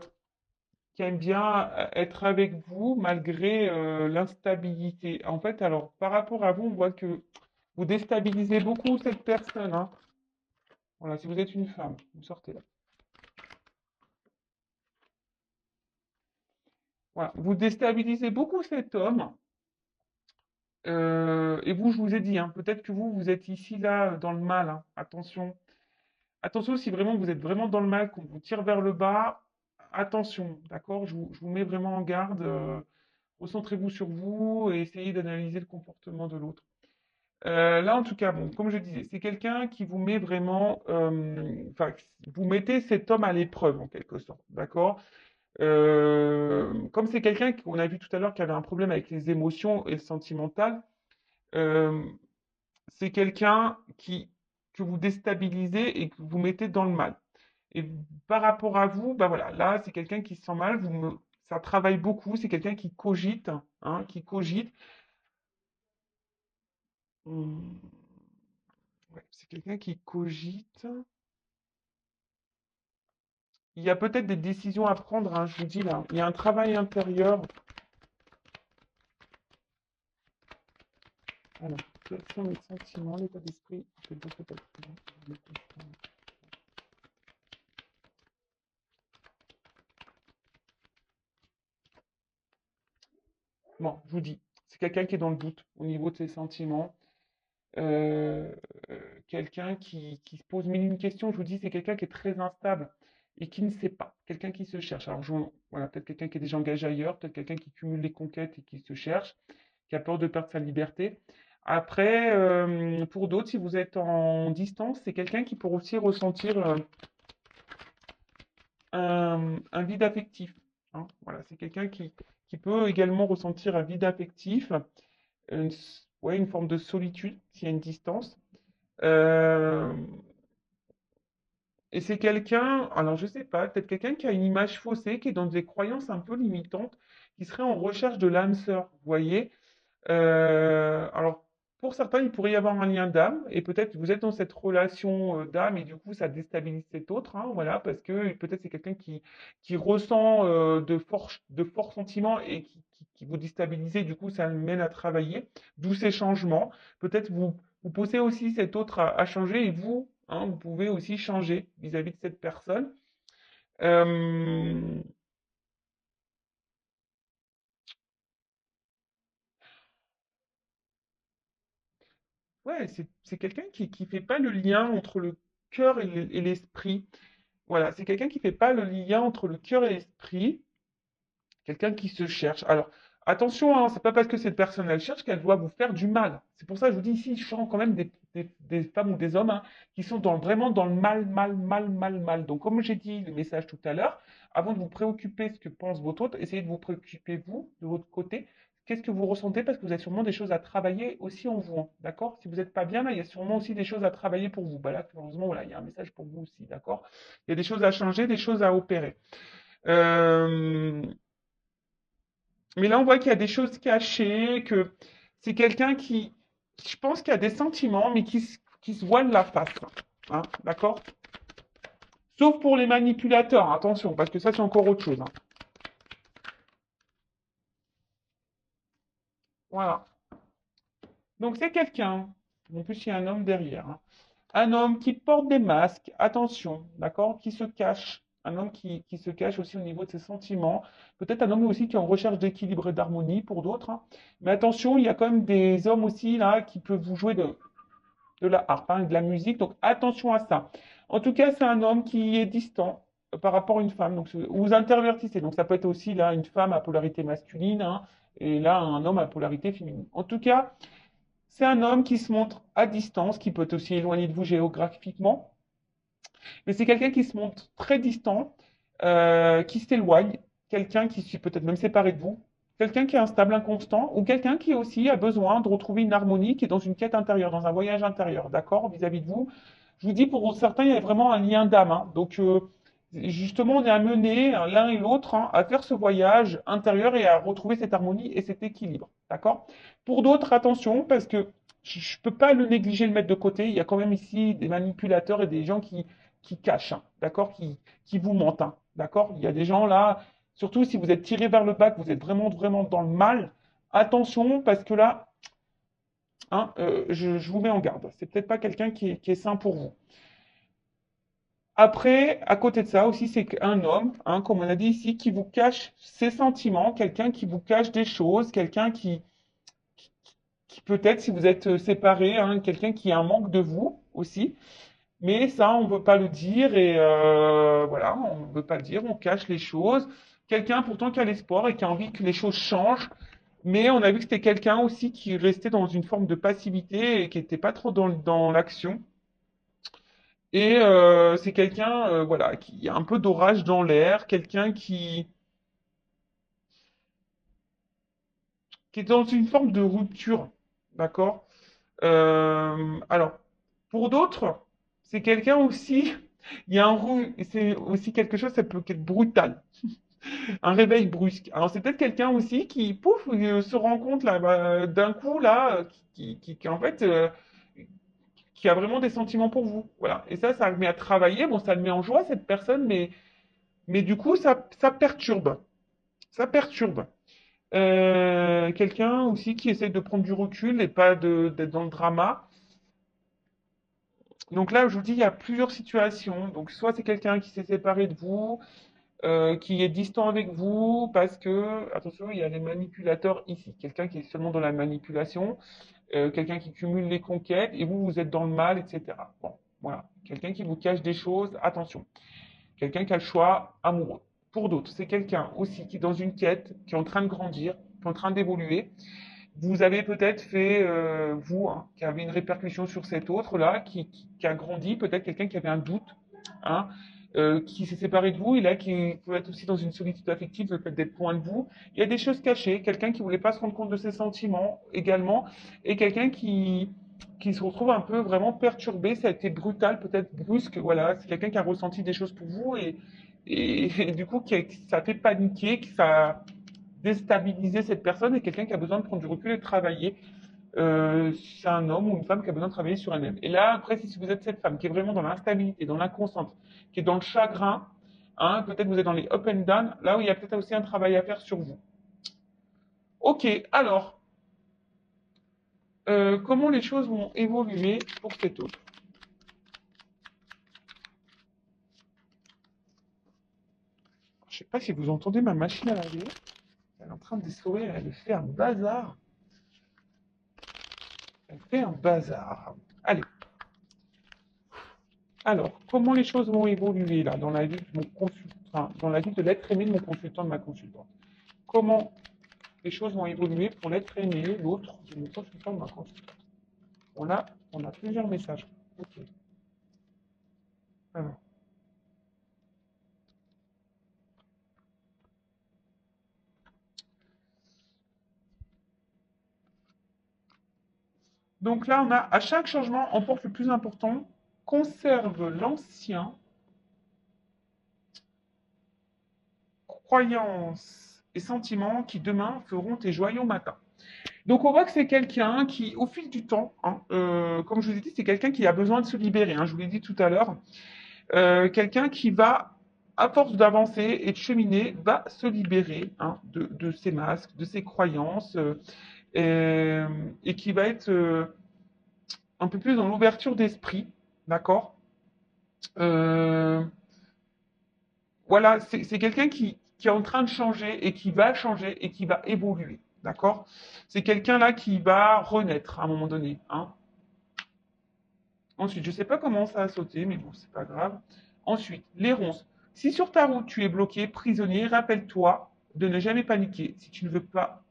qui aime bien être avec vous malgré l'instabilité. En fait, alors, par rapport à vous, on voit que vous déstabilisez beaucoup cette personne, hein. Voilà, si vous êtes une femme, vous sortez là. Voilà, vous déstabilisez beaucoup cet homme. Et vous, je vous ai dit, hein, peut-être que vous êtes ici, là, dans le mal, hein. Attention. Attention, si vraiment vous êtes vraiment dans le mal, qu'on vous tire vers le bas, attention, d'accord? Je vous mets vraiment en garde. Recentrez-vous sur vous et essayez d'analyser le comportement de l'autre. Là, en tout cas, bon, comme je disais, c'est quelqu'un qui vous met vraiment, enfin, vous mettez cet homme à l'épreuve en quelque sorte, d'accord? Comme c'est quelqu'un qu'on a vu tout à l'heure qui avait un problème avec les émotions et le sentimental, euh, c'est quelqu'un que vous déstabilisez et que vous mettez dans le mal. Et par rapport à vous, bah voilà, là, c'est quelqu'un qui se sent mal, ça travaille beaucoup, c'est quelqu'un qui cogite, hein, qui cogite. Hum, ouais, c'est quelqu'un qui cogite. Il y a peut-être des décisions à prendre, hein, je vous dis là. Il y a un travail intérieur. Alors, quels sont les sentiments, l'état d'esprit de votre personne? Bon, je vous dis, c'est quelqu'un qui est dans le doute au niveau de ses sentiments. euh, Quelqu'un qui se pose mille et une questions, je vous dis, c'est quelqu'un qui est très instable et qui ne sait pas, quelqu'un qui se cherche. Alors, voilà, peut-être quelqu'un qui est déjà engagé ailleurs, peut-être quelqu'un qui cumule les conquêtes et qui se cherche, qui a peur de perdre sa liberté. Après, pour d'autres, si vous êtes en distance, c'est quelqu'un qui peut aussi ressentir un vide affectif, hein. Voilà, c'est quelqu'un qui peut également ressentir un vide affectif, ouais, une forme de solitude s'il y a une distance. Euh, et c'est quelqu'un, alors je sais pas, peut-être quelqu'un qui a une image faussée, qui est dans des croyances un peu limitantes, qui serait en recherche de l'âme sœur, vous voyez. Alors, pour certains, il pourrait y avoir un lien d'âme, et peut-être vous êtes dans cette relation d'âme, et du coup, ça déstabilise cet autre, hein, voilà, parce que peut-être c'est quelqu'un qui ressent de forts sentiments et qui vous déstabilise, et du coup, ça le mène à travailler, d'où ces changements. Peut-être vous poussez aussi cet autre à changer, et vous, hein, vous pouvez aussi changer vis-à-vis de cette personne. Euh, ouais, c'est quelqu'un qui fait pas le lien entre le cœur et l'esprit. Voilà, c'est quelqu'un qui fait pas le lien entre le cœur et l'esprit, quelqu'un qui se cherche. Alors, attention, hein, c'est pas parce que cette personne elle cherche qu'elle doit vous faire du mal. C'est pour ça que je vous dis ici, je sens quand même des femmes ou des hommes, hein, qui sont vraiment dans le mal, mal, mal, mal, mal. Donc, comme j'ai dit le message tout à l'heure, avant de vous préoccuper de ce que pense votre autre, essayez de vous préoccuper vous, de votre côté. Qu'est-ce que vous ressentez? Parce que vous avez sûrement des choses à travailler aussi en vous, hein, d'accord? Si vous n'êtes pas bien, là, il y a sûrement aussi des choses à travailler pour vous. Bah là, heureusement, voilà, il y a un message pour vous aussi, d'accord? Il y a des choses à changer, des choses à opérer. Euh, mais là, on voit qu'il y a des choses cachées, que c'est quelqu'un je pense qu'il y a des sentiments, mais qui se voile la face, hein, d'accord? Sauf pour les manipulateurs, attention, parce que ça, c'est encore autre chose, hein. Voilà. Donc, c'est quelqu'un, en plus, il y a un homme derrière, hein. Un homme qui porte des masques, attention, d'accord, qui se cache. Un homme qui se cache aussi au niveau de ses sentiments. Peut-être un homme aussi qui est en recherche d'équilibre et d'harmonie pour d'autres, hein. Mais attention, il y a quand même des hommes aussi là qui peuvent vous jouer de la harpe, hein, de la musique. Donc attention à ça. En tout cas, c'est un homme qui est distant par rapport à une femme. Donc vous intervertissez. Donc ça peut être aussi là une femme à polarité masculine, hein, et là un homme à polarité féminine. En tout cas, c'est un homme qui se montre à distance, qui peut être aussi éloigné de vous géographiquement, mais c'est quelqu'un qui se montre très distant, qui s'éloigne, quelqu'un qui suit peut-être même séparé de vous, quelqu'un qui est instable, inconstant, ou quelqu'un qui aussi a besoin de retrouver une harmonie, qui est dans une quête intérieure, dans un voyage intérieur, d'accord, vis-à-vis de vous. Je vous dis, pour certains, il y a vraiment un lien d'âme, hein. Donc, justement, on est amené l'un et l'autre hein, à faire ce voyage intérieur et à retrouver cette harmonie et cet équilibre. D'accord? Pour d'autres, attention, parce que je ne peux pas le négliger, le mettre de côté. Il y a quand même ici des manipulateurs et des gens qui cachent, hein, d'accord? Qui vous mentent, hein, d'accord? Il y a des gens là, surtout si vous êtes tiré vers le bas, que vous êtes vraiment, vraiment dans le mal, attention, parce que là, hein, je vous mets en garde. C'est peut-être pas quelqu'un qui est sain pour vous. Après, à côté de ça aussi, c'est un homme, hein, comme on a dit ici, qui vous cache ses sentiments, quelqu'un qui vous cache des choses, quelqu'un qui peut-être, si vous êtes séparés, hein, quelqu'un qui a un manque de vous aussi. Mais ça, on ne veut pas le dire et voilà, on ne veut pas le dire, on cache les choses. Quelqu'un pourtant qui a l'espoir et qui a envie que les choses changent. Mais on a vu que c'était quelqu'un aussi qui restait dans une forme de passivité et qui n'était pas trop dans l'action. Et c'est quelqu'un, voilà, qui a un peu d'orage dans l'air, quelqu'un qui est dans une forme de rupture, d'accord? Alors, pour d'autres, c'est quelqu'un aussi, il y a c'est aussi quelque chose, ça peut être brutal, un réveil brusque. Alors, c'est peut-être quelqu'un aussi qui, pouf, se rend compte là, d'un coup là, qui, en fait, qui a vraiment des sentiments pour vous, voilà. Et ça le met à travailler. Bon, ça le met en joie cette personne, mais du coup, ça perturbe. Ça perturbe. Quelqu'un aussi qui essaie de prendre du recul et pas d'être dans le drama. Donc là, je vous dis, il y a plusieurs situations. Donc, soit c'est quelqu'un qui s'est séparé de vous, qui est distant avec vous, parce que, attention, il y a les manipulateurs ici. Quelqu'un qui est seulement dans la manipulation, quelqu'un qui cumule les conquêtes, et vous, vous êtes dans le mal, etc. Bon, voilà. Quelqu'un qui vous cache des choses, attention. Quelqu'un qui a le choix amoureux. Pour d'autres, c'est quelqu'un aussi qui est dans une quête, qui est en train de grandir, qui est en train d'évoluer. Vous avez peut-être fait, vous, hein, qui avez une répercussion sur cet autre-là, qui a grandi, peut-être quelqu'un qui avait un doute, hein, qui s'est séparé de vous, et là, qui peut être aussi dans une solitude affective, peut-être d'être loin de vous. Il y a des choses cachées, quelqu'un qui voulait pas se rendre compte de ses sentiments également, et quelqu'un qui se retrouve un peu vraiment perturbé, ça a été brutal, peut-être brusque, voilà, c'est quelqu'un qui a ressenti des choses pour vous, et du coup, ça a fait paniquer, que ça a déstabilisé cette personne, et quelqu'un qui a besoin de prendre du recul et de travailler. C'est un homme ou une femme qui a besoin de travailler sur elle-même. Et là, après, si vous êtes cette femme qui est vraiment dans l'instabilité, dans l'inconstante, qui est dans le chagrin, hein, peut-être vous êtes dans les up and down, là où il y a peut-être aussi un travail à faire sur vous. Ok, alors, comment les choses vont évoluer pour cet autre? Je ne sais pas si vous entendez ma machine à laver. Elle est en train de s'essorer, elle fait un bazar. Elle fait un bazar. Allez, alors, comment les choses vont évoluer là dans la vie de mon consultant, enfin, dans la vie de l'être aimé de mon consultant, de ma consultante? Comment les choses vont évoluer pour l'être aimé, l'autre de mon consultant, de ma consultante? On a, on a plusieurs messages. Ok. Alors. Donc là, on a à chaque changement, emporte le plus important, conserve l'ancien, croyances et sentiments qui demain feront tes joyaux matins. Donc on voit que c'est quelqu'un qui, au fil du temps, hein, comme je vous ai dit, c'est quelqu'un qui a besoin de se libérer, hein, je vous l'ai dit tout à l'heure, quelqu'un qui va, à force d'avancer et de cheminer, va se libérer hein, de ses masques, de ses croyances, et qui va être un peu plus dans l'ouverture d'esprit, d'accord. Euh, Voilà, c'est quelqu'un qui est en train de changer et qui va changer et qui va évoluer, d'accord. C'est quelqu'un là qui va renaître à un moment donné, hein. Ensuite, je ne sais pas comment ça a sauté, mais bon, c'est pas grave. Ensuite, les ronces. Si sur ta route tu es bloqué, prisonnier, rappelle-toi de ne jamais paniquer. Si tu ne veux pas,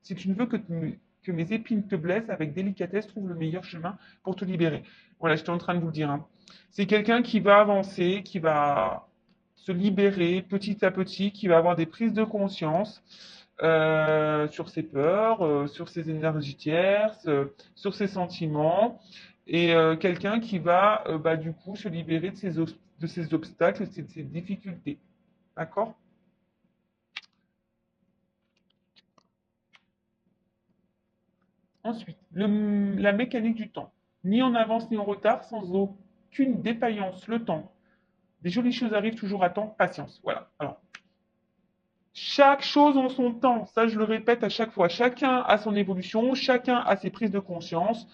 si tu ne veux que mes épines te blessent, avec délicatesse, trouve le meilleur chemin pour te libérer. Voilà, j'étais en train de vous le dire, hein. C'est quelqu'un qui va avancer, qui va se libérer petit à petit, qui va avoir des prises de conscience sur ses peurs, sur ses énergies tierces, sur ses sentiments, et quelqu'un qui va bah, du coup se libérer de ces obstacles, de ces difficultés. D'accord? Ensuite, la mécanique du temps. Ni en avance ni en retard, sans aucune défaillance. Le temps. Des jolies choses arrivent toujours à temps. Patience. Voilà. Alors, chaque chose en son temps. Ça, je le répète à chaque fois. Chacun a son évolution. Chacun a ses prises de conscience.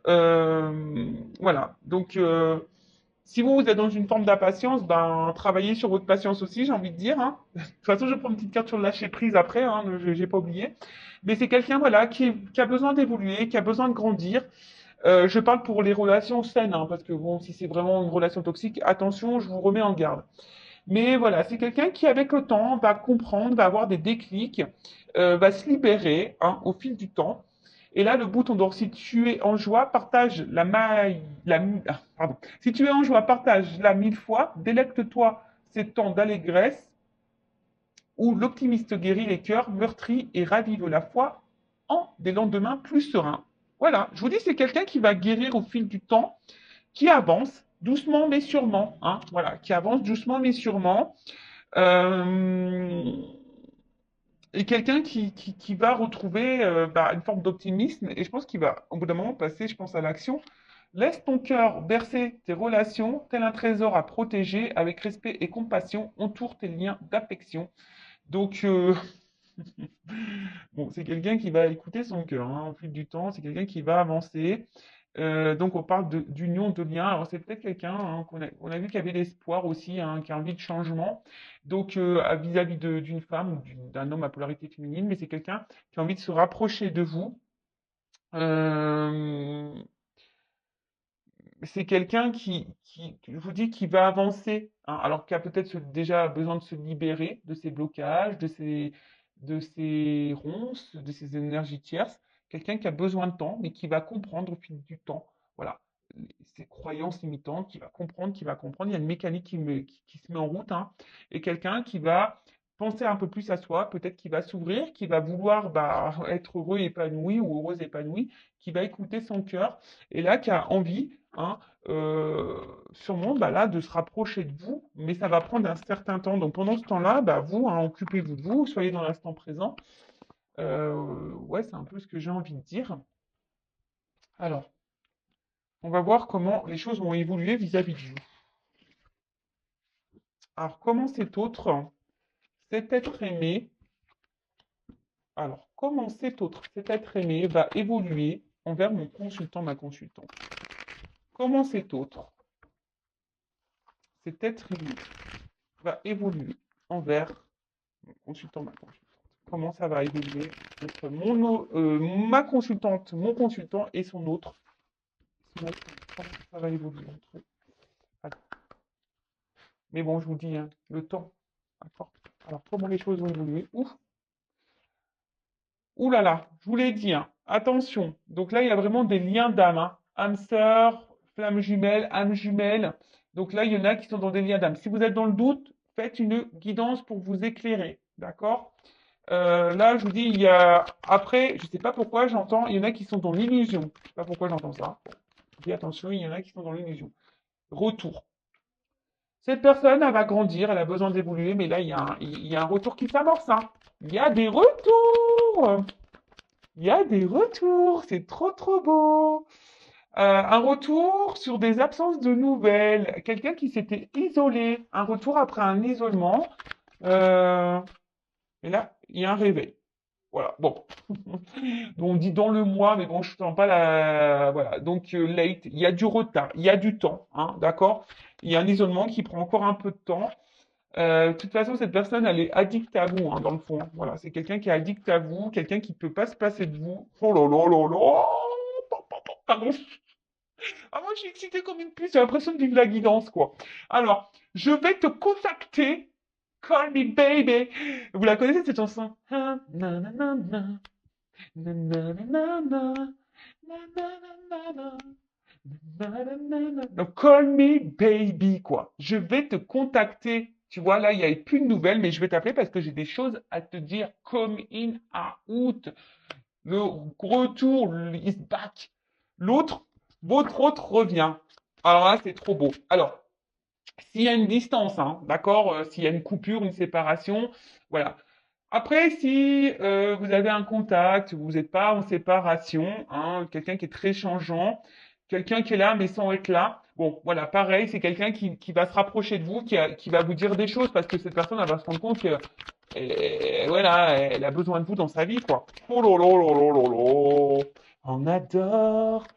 Voilà. Donc, si vous êtes dans une forme d'impatience, ben, travaillez sur votre patience aussi, j'ai envie de dire. Hein. De toute façon, je prends une petite carte sur le lâcher prise après, hein, je n'ai pas oublié. Mais c'est quelqu'un voilà, qui a besoin d'évoluer, qui a besoin de grandir. Je parle pour les relations saines, hein, parce que bon, si c'est vraiment une relation toxique, attention, je vous remets en garde. Mais voilà, c'est quelqu'un qui, avec le temps, va comprendre, va avoir des déclics, va se libérer hein, au fil du temps. Et là, le bouton d'or, si tu es en joie, partage la maille, pardon. Si tu es en joie, partage-la 1000 fois, délecte-toi ces temps d'allégresse où l'optimiste guérit les cœurs meurtris et ravive la foi en des lendemains plus sereins. Voilà, je vous dis, c'est quelqu'un qui va guérir au fil du temps, qui avance doucement mais sûrement, hein, voilà, qui avance doucement mais sûrement, euh, et quelqu'un qui va retrouver bah, une forme d'optimisme, et je pense qu'il va, au bout d'un moment, passer, je pense, à l'action. Laisse ton cœur bercer tes relations, tel un trésor à protéger, avec respect et compassion, entoure tes liens d'affection. Donc, bon, c'est quelqu'un qui va écouter son cœur hein, au fil du temps, c'est quelqu'un qui va avancer. Donc, on parle d'union, de lien. Alors, c'est peut-être quelqu'un hein, on a vu qui avait l'espoir aussi, hein, qui a envie de changement. Donc, vis-à-vis d'une femme ou d'un homme à polarité féminine, mais c'est quelqu'un qui a envie de se rapprocher de vous. Euh, c'est quelqu'un je vous dis, qui va avancer, hein, alors qui a peut-être déjà besoin de se libérer de ses blocages, de ses ronces, de ses énergies tierces. Quelqu'un qui a besoin de temps, mais qui va comprendre au fil du temps. Voilà. Ses croyances limitantes, qui va comprendre, qui va comprendre. Il y a une mécanique qui se met en route, hein, et quelqu'un qui va penser un peu plus à soi, peut-être qui va s'ouvrir, qui va vouloir bah, être heureux épanoui ou heureuse épanouie, qui va écouter son cœur, et là, qui a envie hein, sûrement bah, là, de se rapprocher de vous, mais ça va prendre un certain temps. Donc pendant ce temps-là, bah, vous, hein, occupez-vous de vous, soyez dans l'instant présent. Ouais, c'est un peu ce que j'ai envie de dire. Alors, on va voir comment les choses vont évoluer vis-à-vis de vous. Alors, comment cet être aimé, alors, comment cet être aimé va évoluer envers mon consultant, ma consultante? Comment cet être aimé va évoluer envers mon consultant, ma consultante? Comment ça va évoluer entre ma consultante, mon consultant et son autre, comment ça va évoluer entre eux. Voilà. Mais bon, je vous dis, hein, le temps. D'accord. Alors, comment les choses vont évoluer? Ouf, ouh là là, je vous l'ai dit, hein, attention. Donc là, il y a vraiment des liens d'âme. Hein. Âme sœur, flamme jumelle, âme jumelle. Donc là, il y en a qui sont dans des liens d'âme. Si vous êtes dans le doute, faites une guidance pour vous éclairer. D'accord. Là, je vous dis, il y a. Après, je ne sais pas pourquoi j'entends, il y en a qui sont dans l'illusion. Je ne sais pas pourquoi j'entends ça. Je dis attention, il y en a qui sont dans l'illusion. Retour. Cette personne, elle va grandir, elle a besoin d'évoluer, mais là, il y a un retour qui s'amorce. Hein. Il y a des retours. Il y a des retours. C'est trop, trop beau. Un retour sur des absences de nouvelles. Quelqu'un qui s'était isolé. Un retour après un isolement. Euh, et là, il y a un réveil. Voilà, bon. On dit dans le mois, mais bon, je ne sens pas la. Voilà, donc late, il y a du retard, il y a du temps, hein, d'accord? Il y a un isolement qui prend encore un peu de temps. De toute façon, cette personne, elle est addicte à vous, hein, dans le fond. Voilà, c'est quelqu'un qui est addict à vous, quelqu'un qui ne peut pas se passer de vous. Oh là là là là! Pardon. Ah, moi, je suis excitée comme une puce, j'ai l'impression de vivre la guidance, quoi. Alors, je vais te contacter. Call me baby. Vous la connaissez cette chanson? Ah, na, na, na, na. Na, na, na, na, na. Na, na, na, na, na. Na, na, na, na. Donc, call me baby, quoi. Je vais te contacter. Tu vois, là, il n'y a plus de nouvelles, mais je vais t'appeler parce que j'ai des choses à te dire. Come in à août. Le retour is back. L'autre, Votre hôte revient. Alors là, c'est trop beau. Alors, s'il y a une distance, hein, d'accord, s'il y a une coupure, une séparation, voilà. Après, si vous avez un contact, vous n'êtes pas en séparation, hein, quelqu'un qui est très changeant, quelqu'un qui est là mais sans être là, bon, voilà, pareil, c'est quelqu'un qui va se rapprocher de vous, qui va vous dire des choses parce que cette personne, elle va se rendre compte que, voilà, elle a besoin de vous dans sa vie, quoi. Oh là là là là là là. On adore,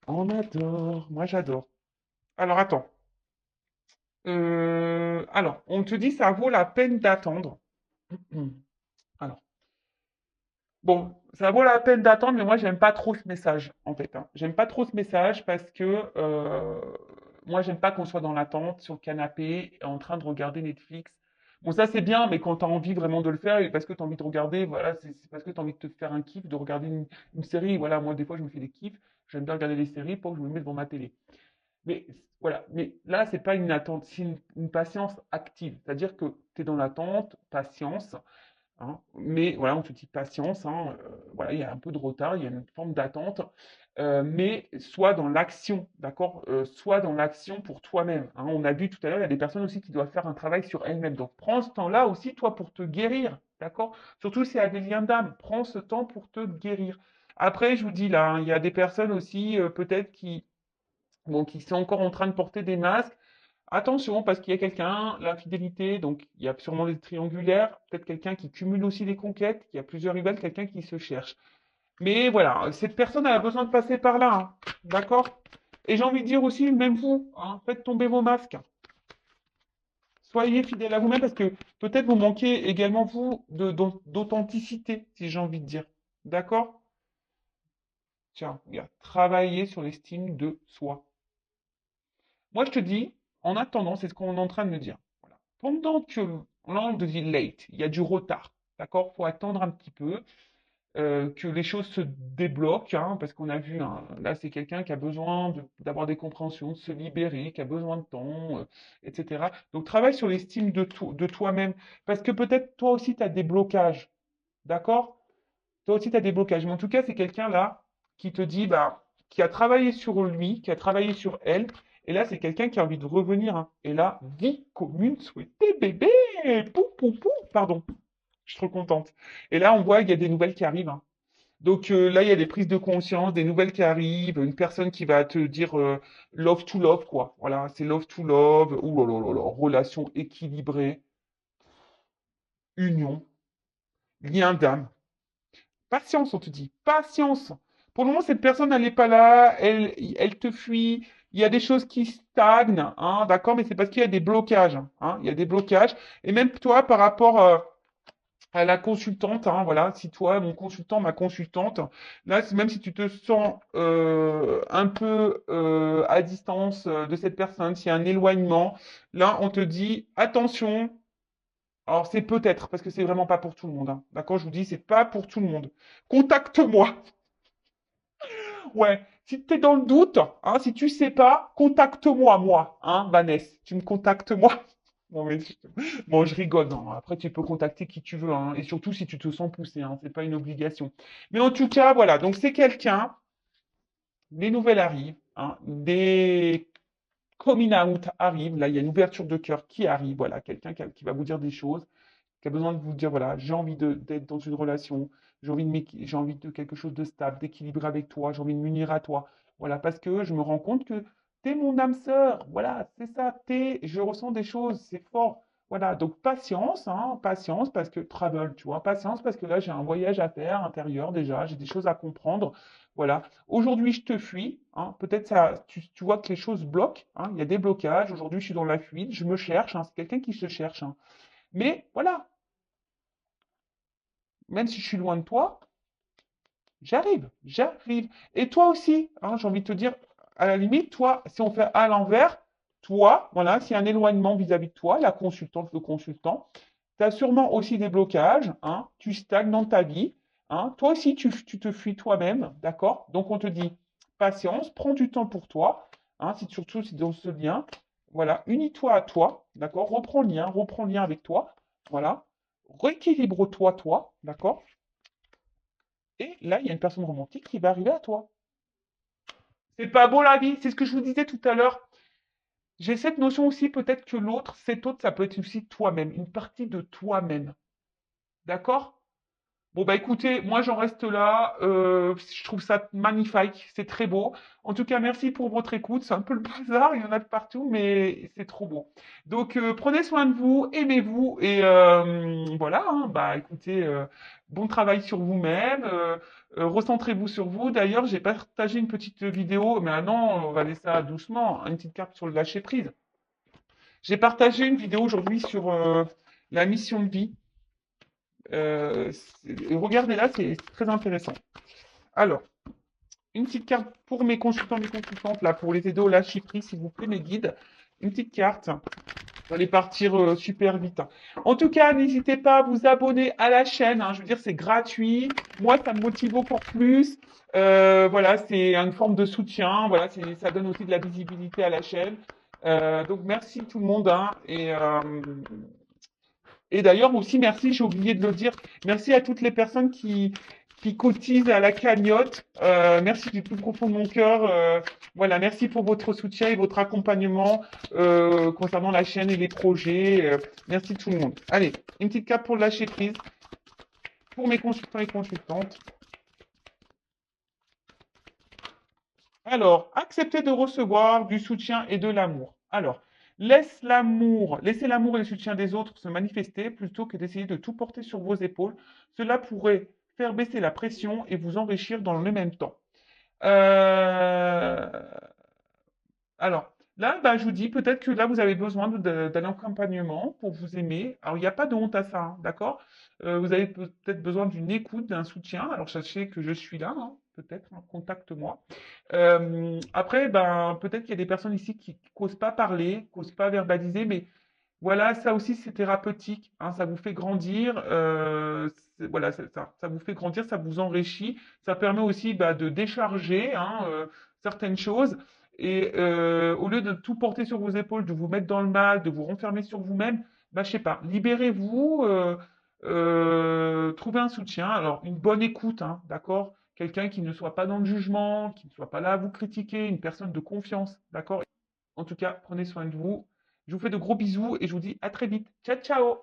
on adore. Moi, j'adore. Alors, attends. Alors, on te dit ça vaut la peine d'attendre. Alors, bon, ça vaut la peine d'attendre, mais moi, j'aime pas trop ce message, en fait, hein. J'aime pas trop ce message parce que moi, j'aime pas qu'on soit dans l'attente, sur le canapé, en train de regarder Netflix. Bon, ça, c'est bien, mais quand tu as envie vraiment de le faire, et parce que tu as envie de regarder, voilà, c'est parce que tu as envie de te faire un kiff, de regarder une série. Voilà, moi, des fois, je me fais des kiffs. J'aime bien regarder les séries pour que je me mette devant ma télé. Mais voilà, mais là, c'est pas une attente, c'est une patience active. C'est-à-dire que tu es dans l'attente, patience, hein, mais voilà, on te dit patience, hein, voilà, il y a un peu de retard, il y a une forme d'attente, mais sois dans l'action, d'accord? Sois dans l'action pour toi-même, hein. On a vu tout à l'heure, il y a des personnes aussi qui doivent faire un travail sur elles-mêmes. Donc prends ce temps-là aussi, toi, pour te guérir, d'accord? Surtout s'il y a des liens d'âme, prends ce temps pour te guérir. Après, je vous dis là, hein, il y a des personnes aussi, peut-être bon, qui sont encore en train de porter des masques. Attention, parce qu'il y a quelqu'un, l'infidélité, donc il y a sûrement des triangulaires, peut-être quelqu'un qui cumule aussi des conquêtes, il y a plusieurs rivales, quelqu'un qui se cherche. Mais voilà, cette personne a besoin de passer par là, hein, d'accord? Et j'ai envie de dire aussi, même vous, hein, faites tomber vos masques. Soyez fidèles à vous-même parce que peut-être vous manquez également, vous, d'authenticité, si j'ai envie de dire. D'accord? Tiens, regarde, travailler sur l'estime de soi. Moi, je te dis, en attendant, c'est ce qu'on est en train de me dire. Voilà. Pendant que, là, on te dit late, il y a du retard, d'accord? Il faut attendre un petit peu, que les choses se débloquent, hein, parce qu'on a vu, hein, là, c'est quelqu'un qui a besoin d'avoir des compréhensions, de se libérer, qui a besoin de temps, etc. Donc, travaille sur l'estime de toi-même, parce que peut-être toi aussi, tu as des blocages, d'accord? Toi aussi, tu as des blocages. Mais en tout cas, c'est quelqu'un là qui te dit, bah, qui a travaillé sur lui, qui a travaillé sur elle. Et là, c'est quelqu'un qui a envie de revenir, hein. Et là, vie commune souhaitée, bébé! Pou, pou, pou! Pardon, je suis trop contente. Et là, on voit qu'il y a des nouvelles qui arrivent, hein. Donc là, il y a des prises de conscience, des nouvelles qui arrivent, une personne qui va te dire love to love, quoi. Voilà, c'est love to love. Ouh là là là là, relation équilibrée, union, lien d'âme. Patience, on te dit. Patience. Pour le moment, cette personne, elle n'est pas là. Elle te fuit. Il y a des choses qui stagnent, hein, d'accord, mais c'est parce qu'il y a des blocages, hein, il y a des blocages. Et même toi, par rapport à la consultante, hein, voilà, si toi, mon consultant, ma consultante, là, même si tu te sens un peu à distance de cette personne, s'il y a un éloignement, là, on te dit attention. Alors, c'est peut-être, parce que c'est vraiment pas pour tout le monde, hein. D'accord, je vous dis, c'est pas pour tout le monde. Contacte-moi. Ouais. Si tu es dans le doute, hein, si tu sais pas, contacte-moi, moi, hein, Vanessa. Tu me contactes, moi. Non, mais bon, je rigole, non. Après, tu peux contacter qui tu veux, hein, et surtout si tu te sens poussé, hein, c'est pas une obligation. Mais en tout cas, voilà. Donc, c'est quelqu'un, des nouvelles arrivent, hein, des coming out arrivent. Là, il y a une ouverture de cœur qui arrive. Voilà, quelqu'un qui va vous dire des choses, qui a besoin de vous dire, voilà, j'ai envie d'être dans une relation, j'ai envie de quelque chose de stable, d'équilibré avec toi, j'ai envie de m'unir à toi. Voilà, parce que je me rends compte que t'es mon âme sœur. Voilà, c'est ça, je ressens des choses, c'est fort. Voilà, donc patience, hein, patience parce que travel, tu vois, patience parce que là j'ai un voyage à faire intérieur déjà, j'ai des choses à comprendre. Voilà, aujourd'hui je te fuis, hein, peut-être ça, tu vois que les choses bloquent, hein, il y a des blocages. Aujourd'hui je suis dans la fuite, je me cherche, hein, c'est quelqu'un qui se cherche, hein. Mais voilà, même si je suis loin de toi, j'arrive, j'arrive. Et toi aussi, hein, j'ai envie de te dire, à la limite, toi, si on fait à l'envers, toi, voilà, s'il y a un éloignement vis-à-vis de toi, la consultante, le consultant, tu as sûrement aussi des blocages, hein, tu stagnes dans ta vie, hein, toi aussi, tu te fuis toi-même, d'accord? Donc, on te dit, patience, prends du temps pour toi, hein, surtout si dans ce lien, voilà, unis-toi à toi, d'accord? Reprends lien avec toi, voilà, rééquilibre-toi, toi, d'accord? Et là, il y a une personne romantique qui va arriver à toi. C'est pas beau la vie, c'est ce que je vous disais tout à l'heure. J'ai cette notion aussi, peut-être que l'autre, cet autre, ça peut être aussi toi-même, une partie de toi-même. D'accord? Bon, bah écoutez, moi j'en reste là. Je trouve ça magnifique, c'est très beau. En tout cas, merci pour votre écoute. C'est un peu le bazar, il y en a de partout, mais c'est trop beau. Donc, prenez soin de vous, aimez-vous, et voilà, hein, bah écoutez, bon travail sur vous-même. Recentrez-vous sur vous. D'ailleurs, j'ai partagé une petite vidéo, mais non, on va laisser ça doucement, une petite carte sur le lâcher prise. J'ai partagé une vidéo aujourd'hui sur la mission de vie. Regardez-la, c'est très intéressant. Alors, une petite carte pour mes consultants, mes consultantes, là, pour les aider au lâcher prise, s'il vous plaît, mes guides. Une petite carte. Vous allez partir super vite. En tout cas, n'hésitez pas à vous abonner à la chaîne, hein. Je veux dire, c'est gratuit. Moi, ça me motive encore plus. Voilà, c'est une forme de soutien. Voilà, ça donne aussi de la visibilité à la chaîne. Donc, merci tout le monde, hein. Et d'ailleurs aussi, merci, j'ai oublié de le dire, merci à toutes les personnes qui cotisent à la cagnotte. Merci du plus profond de mon cœur. Voilà, merci pour votre soutien et votre accompagnement concernant la chaîne et les projets. Merci tout le monde. Allez, une petite carte pour le lâcher prise, pour mes consultants et consultantes. Alors, accepter de recevoir du soutien et de l'amour. Alors, laissez l'amour et le soutien des autres se manifester plutôt que d'essayer de tout porter sur vos épaules. Cela pourrait faire baisser la pression et vous enrichir dans le même temps. Euh, alors, là, bah, je vous dis, peut-être que là, vous avez besoin d'un accompagnement pour vous aimer. Alors, il n'y a pas de honte à ça, hein, d'accord? Vous avez peut-être besoin d'une écoute, d'un soutien. Alors, sachez que je suis là, hein, peut-être, hein, contacte-moi. Après, ben, peut-être qu'il y a des personnes ici qui n'osent pas parler, qui n'osent pas verbaliser, mais voilà, ça aussi, c'est thérapeutique, hein, ça vous fait grandir, voilà, ça vous fait grandir, ça vous enrichit, ça permet aussi bah, de décharger hein, certaines choses. Et au lieu de tout porter sur vos épaules, de vous mettre dans le mal, de vous renfermer sur vous-même, bah, je sais pas, libérez-vous, trouvez un soutien. Alors, une bonne écoute, hein, d'accord? Quelqu'un qui ne soit pas dans le jugement, qui ne soit pas là à vous critiquer, une personne de confiance, d'accord? En tout cas, prenez soin de vous. Je vous fais de gros bisous et je vous dis à très vite. Ciao, ciao!